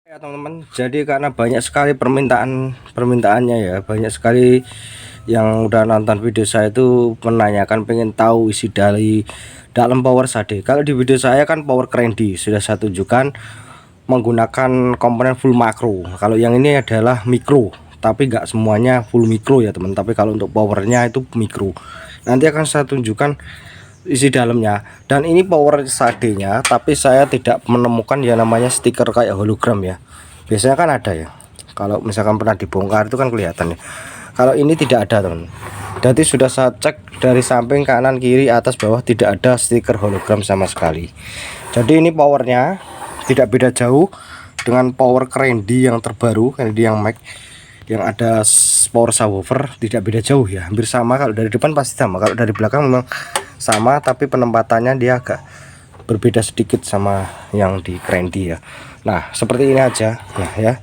Ya teman-teman, jadi karena banyak sekali permintaannya ya, banyak sekali yang udah nonton video saya itu menanyakan pengen tahu isi dari dalam power SADE. Kalau di video saya kan power Crandy sudah saya tunjukkan menggunakan komponen full makro. Kalau yang ini adalah mikro, tapi nggak semuanya full mikro ya teman. Tapi kalau untuk powernya itu mikro. Nanti akan saya tunjukkan isi dalamnya. Dan ini power SADE nya, tapi saya tidak menemukan yang namanya stiker kayak hologram ya. Biasanya kan ada ya, kalau misalkan pernah dibongkar itu kan kelihatan ya. Kalau ini tidak ada teman. Jadi sudah saya cek dari samping, kanan, kiri, atas, bawah, tidak ada stiker hologram sama sekali. Jadi ini powernya tidak beda jauh dengan power Crandy yang terbaru, Crandy yang Max yang ada power subwoofer, tidak beda jauh ya, hampir sama. Kalau dari depan pasti sama, kalau dari belakang memang sama, tapi penempatannya dia agak berbeda sedikit sama yang di Crandy ya. Nah seperti ini aja nah ya.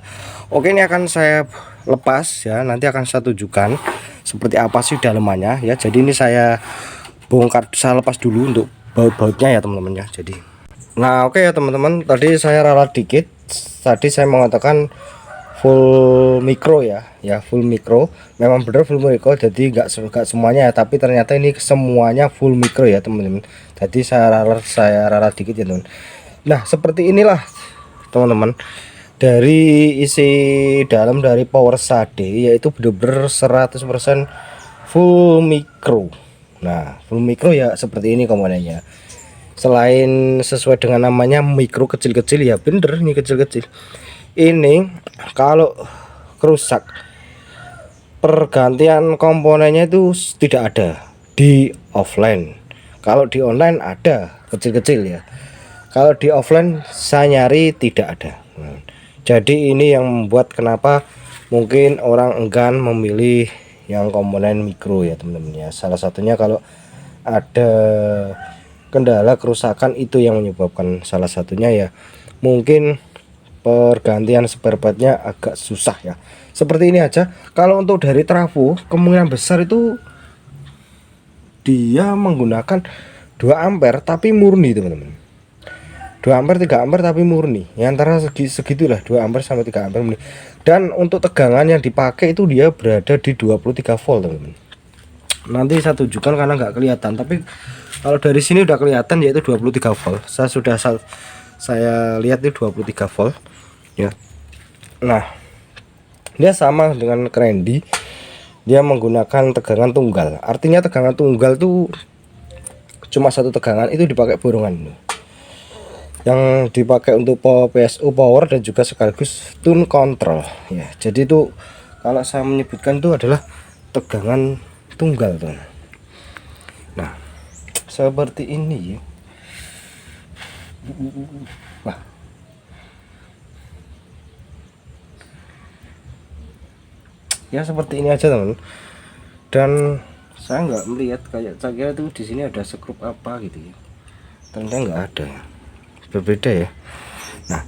Oke, ini akan saya lepas ya, nanti akan saya tunjukkan seperti apa sih dalamannya ya. Jadi ini saya bongkar, saya lepas dulu untuk baut-bautnya ya teman-teman ya. Jadi nah oke ya teman-teman, tadi saya ralat dikit. Tadi saya mengatakan full mikro ya, full mikro, memang benar full mikro, jadi nggak semuanya ya, tapi ternyata ini semuanya full mikro ya teman-teman. Jadi saya ralat dikit ya teman. Nah seperti inilah teman-teman dari isi dalam dari power SADE, yaitu benar-benar 100% full mikro. Nah full mikro ya seperti ini komponennya. Selain sesuai dengan namanya mikro, kecil-kecil ya, bener ini kecil-kecil. Ini kalau kerusak, pergantian komponennya itu tidak ada di offline. Kalau di online ada kecil-kecil ya. Kalau di offline saya nyari tidak ada. Jadi ini yang membuat kenapa mungkin orang enggan memilih yang komponen mikro ya teman-teman ya. Salah satunya kalau ada kendala kerusakan itu yang menyebabkan, salah satunya ya mungkin pergantian spare partnya agak susah ya. Seperti ini aja. Kalau untuk dari trafo, kemungkinan besar itu dia menggunakan 2 ampere tapi murni teman-teman. 2 ampere 3 ampere tapi murni ya, antara segitulah 2 ampere sampai 3 ampere murni. Dan untuk tegangan yang dipakai itu dia berada di 23 volt teman-teman. Nanti saya tunjukkan karena nggak kelihatan, tapi kalau dari sini udah kelihatan yaitu 23 volt. Saya lihat itu 23 volt ya. Nah dia sama dengan Crandy, dia menggunakan tegangan tunggal. Artinya tegangan tunggal tuh cuma satu tegangan, itu dipakai borongan yang dipakai untuk PSU power dan juga sekaligus tune control ya. Jadi itu kalau saya menyebutkan itu adalah tegangan tunggal tuh. Nah seperti ini nah, ya seperti ini aja teman. Dan saya nggak melihat, kayak saya kira tuh di sini ada skrup apa gitu ya, ternyata nggak ada, berbeda ya. Nah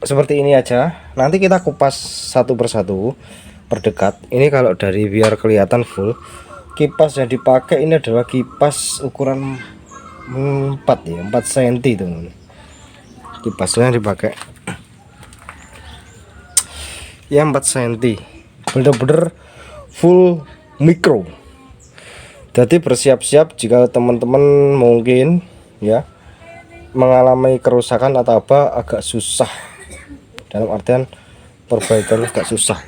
seperti ini aja, nanti kita kupas satu persatu perdekat. Ini kalau dari biar kelihatan full, kipas yang dipakai ini adalah kipas ukuran 4 ya, 4 cm teman. Kipasnya dipakai ya 4 cm, bener-bener full mikro. Jadi bersiap-siap jika teman-teman mungkin ya mengalami kerusakan atau apa, agak susah, dalam artian perbaikan agak susah.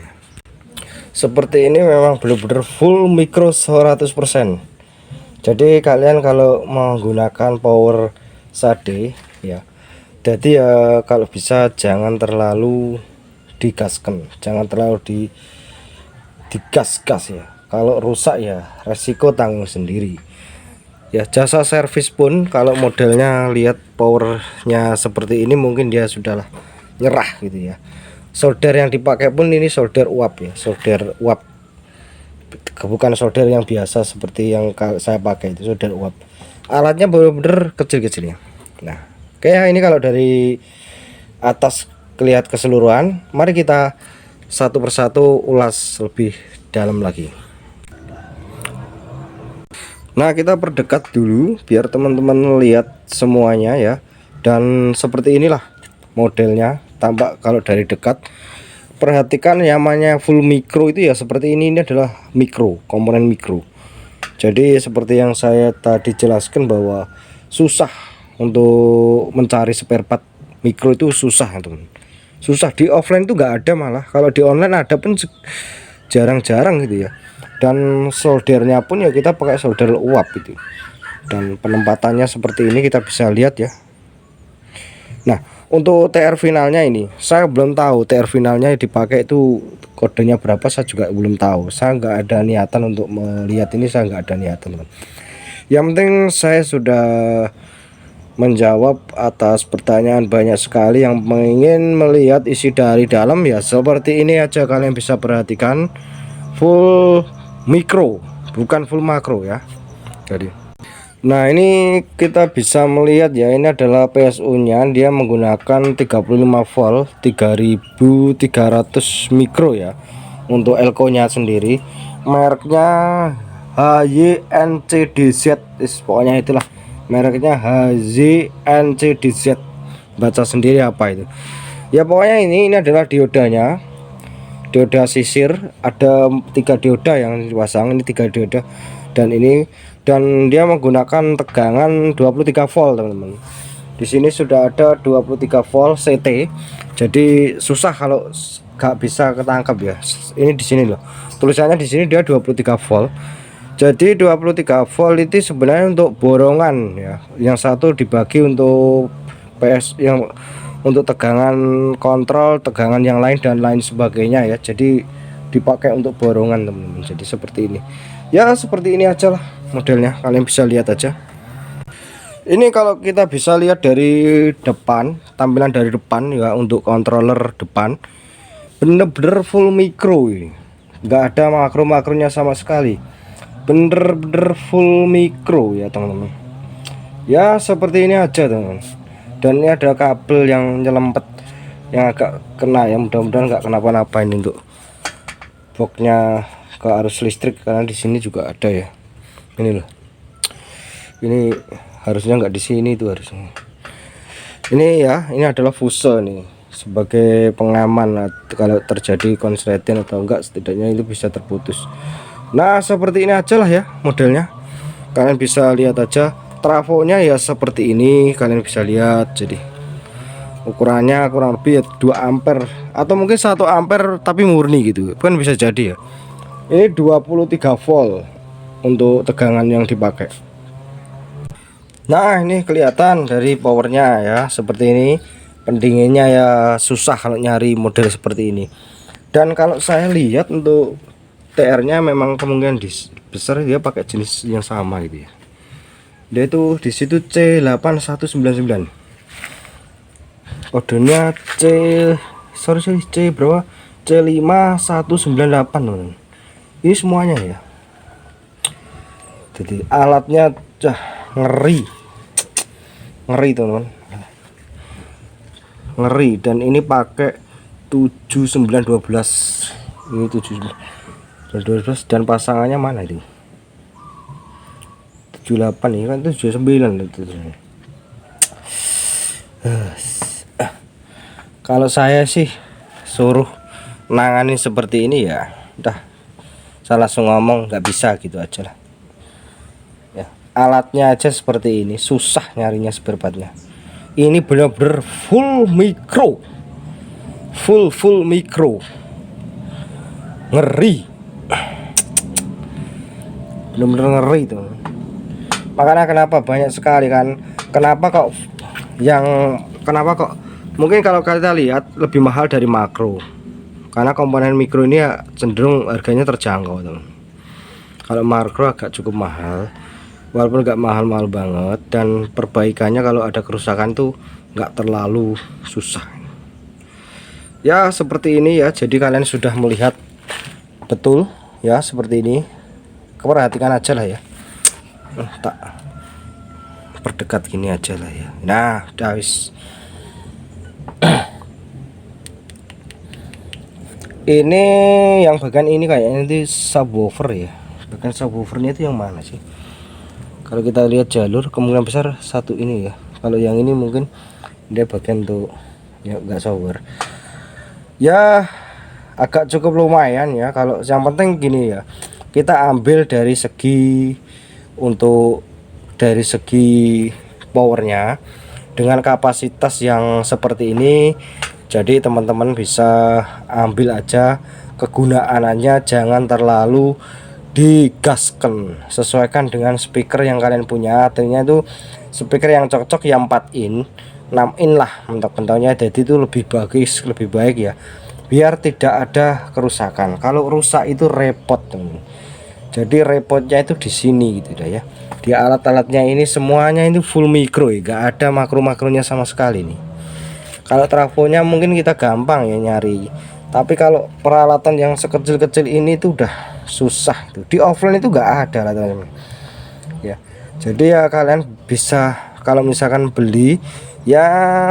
Seperti ini memang benar-benar full mikro 100%. Jadi kalian kalau menggunakan power SADE ya, jadi ya kalau bisa jangan terlalu digaskan, jangan terlalu digas-gas ya. Kalau rusak ya resiko tanggung sendiri ya. Jasa servis pun kalau modelnya lihat powernya seperti ini, mungkin dia sudahlah nyerah gitu ya. Solder yang dipakai pun ini solder uap ya, solder uap, bukan solder yang biasa seperti yang saya pakai, itu solder uap. Alatnya bener-bener kecil-kecilnya. Nah oke ya, ini kalau dari atas kelihatan keseluruhan. Mari kita satu persatu ulas lebih dalam lagi. Nah kita perdekat dulu biar teman-teman lihat semuanya ya. Dan seperti inilah modelnya tampak kalau dari dekat. Perhatikan yang namanya full micro itu ya seperti ini adalah mikro, komponen mikro. Jadi seperti yang saya tadi jelaskan bahwa susah untuk mencari spare part mikro itu susah teman. Susah di offline itu nggak ada, malah kalau di online ada pun jarang-jarang gitu ya. Dan soldernya pun ya kita pakai solder uap gitu. Dan penempatannya seperti ini kita bisa lihat ya. Nah, untuk TR finalnya ini saya belum tahu TR finalnya dipakai itu kodenya berapa, saya juga belum tahu. Saya nggak ada niatan untuk melihat ini, saya nggak ada niatan teman. Yang penting saya sudah menjawab atas pertanyaan banyak sekali yang ingin melihat isi dari dalam ya. Seperti ini aja, kalian bisa perhatikan full mikro, bukan full makro ya. Jadi nah ini kita bisa melihat ya, ini adalah PSU nya, dia menggunakan 35 volt 3300 mikro ya. Untuk elko nya sendiri mereknya HYNCDZ, pokoknya itulah mereknya HYNCDZ, baca sendiri apa itu ya. Pokoknya ini adalah diodanya, dioda sisir, ada 3 dioda yang dipasang, ini 3 dioda dan dia menggunakan tegangan 23 volt teman-teman. Di sini sudah ada 23 volt CT. Jadi susah kalau gak bisa ketangkap ya. Ini di sini loh. Tulisannya di sini dia 23 volt. Jadi 23 volt itu sebenarnya untuk borongan ya. Yang satu dibagi untuk PS yang untuk tegangan kontrol, tegangan yang lain dan lain sebagainya ya. Jadi dipakai untuk borongan teman-teman. Jadi seperti ini. Ya seperti ini aja lah modelnya, kalian bisa lihat aja. Ini kalau kita bisa lihat dari depan, tampilan dari depan ya, untuk controller depan bener-bener full mikro ini, nggak ada makro-makronya sama sekali, bener-bener full mikro ya teman-teman. Ya seperti ini aja teman-teman. Dan ini ada kabel yang nyelempet yang agak kena ya, mudah-mudahan nggak kenapa-napa ini untuk boxnya ke arus listrik, karena di sini juga ada ya. Ini loh, ini harusnya nggak di sini, itu harusnya ini ya. Ini adalah fuse nih sebagai pengaman kalau terjadi konsleting atau enggak, setidaknya itu bisa terputus. Nah seperti ini aja lah ya modelnya, kalian bisa lihat aja. Trafonya ya seperti ini, kalian bisa lihat. Jadi ukurannya kurang lebih ya 2 ampere atau mungkin 1 ampere tapi murni gitu kan, bisa jadi ya. Ini 23 volt untuk tegangan yang dipakai. Nah ini kelihatan dari powernya ya, seperti ini. Pendinginnya ya susah kalau nyari model seperti ini. Dan kalau saya lihat untuk TR nya memang kemungkinan besar dia pakai jenis yang sama gitu ya. Dia itu di situ C8199, kodenya C berapa, C5198 teman. Ini semuanya ya. Jadi alatnya ngeri teman-teman, ngeri. Dan ini pakai 7912, ini 7912 dan pasangannya mana itu 78, ini kan 79 itu. Kalau saya sih suruh nangani seperti ini ya udah, saya langsung ngomong nggak bisa gitu aja lah ya. Alatnya aja seperti ini, susah nyarinya spare partnya. Ini bener-bener full mikro, full mikro, ngeri, bener-bener ngeri tuh. Makanya kenapa banyak sekali kan, kenapa kok mungkin kalau kita lihat lebih mahal dari makro, karena komponen mikro ini ya cenderung harganya terjangkau teman. Kalau makro agak cukup mahal, walaupun nggak mahal-mahal banget, dan perbaikannya kalau ada kerusakan tuh nggak terlalu susah ya. Seperti ini ya, jadi kalian sudah melihat betul ya, seperti ini. Perhatikan aja lah ya, tak perdekat gini aja lah ya. Nah udah wis. Ini yang bagian ini kayaknya ini subwoofer ya. Bagian subwoofernya itu yang mana sih? Kalau kita lihat jalur kemungkinan besar satu ini ya. Kalau yang ini mungkin dia bagian untuk ya, enggak sour ya, agak cukup lumayan ya. Kalau yang penting gini ya, kita ambil dari segi dari segi powernya dengan kapasitas yang seperti ini. Jadi teman-teman bisa ambil aja kegunaannya, jangan terlalu digaskan, sesuaikan dengan speaker yang kalian punya. Artinya itu speaker yang cocok yang 4 in 6 in lah mentok-mentoknya, jadi itu lebih bagus, lebih baik ya, biar tidak ada kerusakan. Kalau rusak itu repot teman. Jadi repotnya itu di sini gitu dah ya. Di alat-alatnya ini semuanya ini full micro ya, gak ada makro-makronya sama sekali nih. Kalau trafonya mungkin kita gampang ya nyari, tapi kalau peralatan yang sekecil-kecil ini tuh udah susah. Itu di offline itu gak ada lah teman-teman ya. Jadi ya kalian bisa kalau misalkan beli ya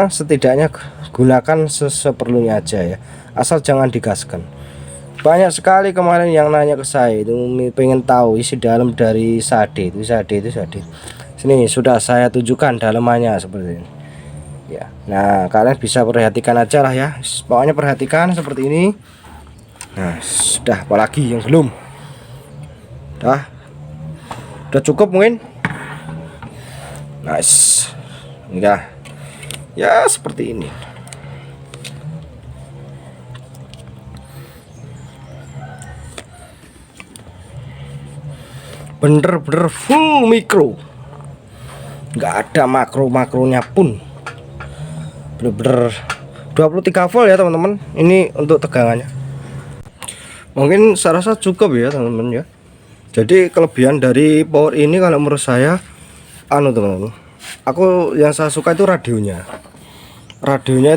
setidaknya gunakan seperlunya aja ya, asal jangan digaskan. Banyak sekali kemarin yang nanya ke saya itu, pengen tahu isi dalam dari Sade itu. Sini sudah saya tunjukkan dalamannya seperti ini ya. Nah kalian bisa perhatikan aja lah ya, pokoknya perhatikan seperti ini. Nah sudah, apalagi yang belum, udah cukup mungkin. Nice, enggak ya, seperti ini. Bener-bener full micro, nggak ada makro-makronya pun, bener-bener 23 volt ya teman-teman. Ini untuk tegangannya mungkin saya rasa cukup ya teman-teman ya. Jadi kelebihan dari power ini kalau menurut saya teman-teman, aku yang saya suka itu radionya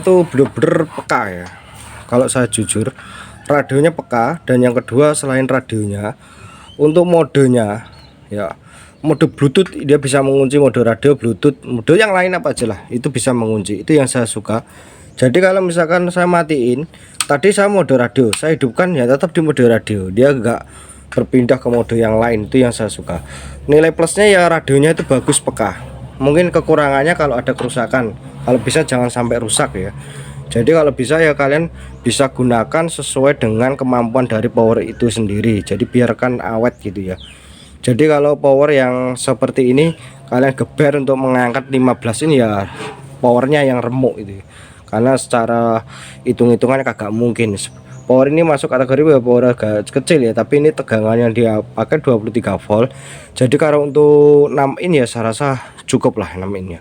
itu bener-bener peka ya. Kalau saya jujur, radionya peka. Dan yang kedua selain radionya, untuk modenya ya, mode Bluetooth dia bisa mengunci, mode radio Bluetooth, mode yang lain apa aja lah itu bisa mengunci. Itu yang saya suka. Jadi kalau misalkan saya matiin tadi, saya mode radio, saya hidupkan ya tetap di mode radio, dia enggak berpindah ke mode yang lain. Itu yang saya suka. Nilai plusnya ya radionya itu bagus, peka. Mungkin kekurangannya kalau ada kerusakan, kalau bisa jangan sampai rusak ya. Jadi kalau bisa ya kalian bisa gunakan sesuai dengan kemampuan dari power itu sendiri. Jadi biarkan awet gitu ya. Jadi kalau power yang seperti ini kalian geber untuk mengangkat 15 ini ya, powernya yang remuk itu. Karena secara hitung-hitungannya kagak mungkin. Power ini masuk kategori power agak kecil ya, tapi ini tegangan yang dia pakai 23 volt. Jadi kalau untuk 6 in ya saya rasa cukup lah 6 in ya.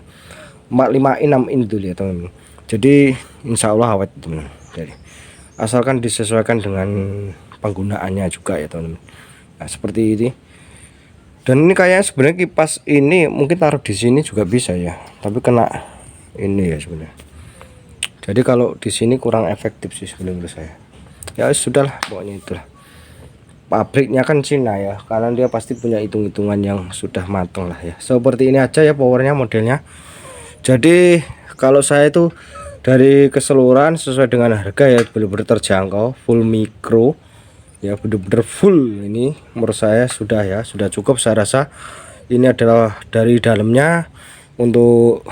5 in 6 in itu ya teman-teman. Jadi insya Allah awet teman-teman. Jadi asalkan disesuaikan dengan penggunaannya juga ya teman-teman. Nah seperti ini. Dan ini kayaknya sebenarnya kipas ini mungkin taruh di sini juga bisa ya, tapi kena ini ya sebenarnya. Jadi kalau di sini kurang efektif sih sebenarnya menurut saya. Ya sudahlah, pokoknya itulah. Pabriknya kan Cina ya, karena dia pasti punya hitung-hitungan yang sudah matang lah ya. Seperti ini aja ya powernya, modelnya. Jadi kalau saya itu dari keseluruhan sesuai dengan harga ya, benar-benar terjangkau, full micro ya, bener-bener full. Ini menurut saya sudah ya, sudah cukup. Saya rasa ini adalah dari dalamnya. Untuk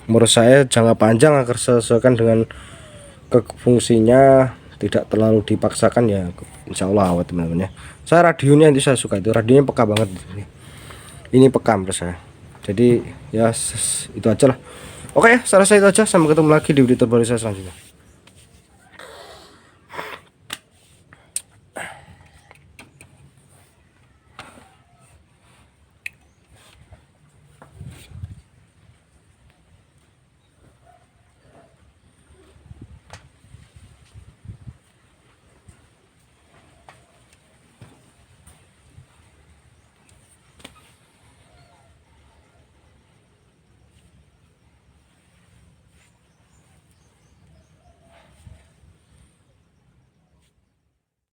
menurut saya jangka panjang agar sesuaikan dengan fungsinya, tidak terlalu dipaksakan ya, insya Allah awet teman-teman ya. Saya radionya itu saya suka, itu radionya peka banget ini peka menurut saya. Jadi ya itu aja lah. Oke ya, saya rasa itu aja. Sampai ketemu lagi di video terbaru saya selanjutnya.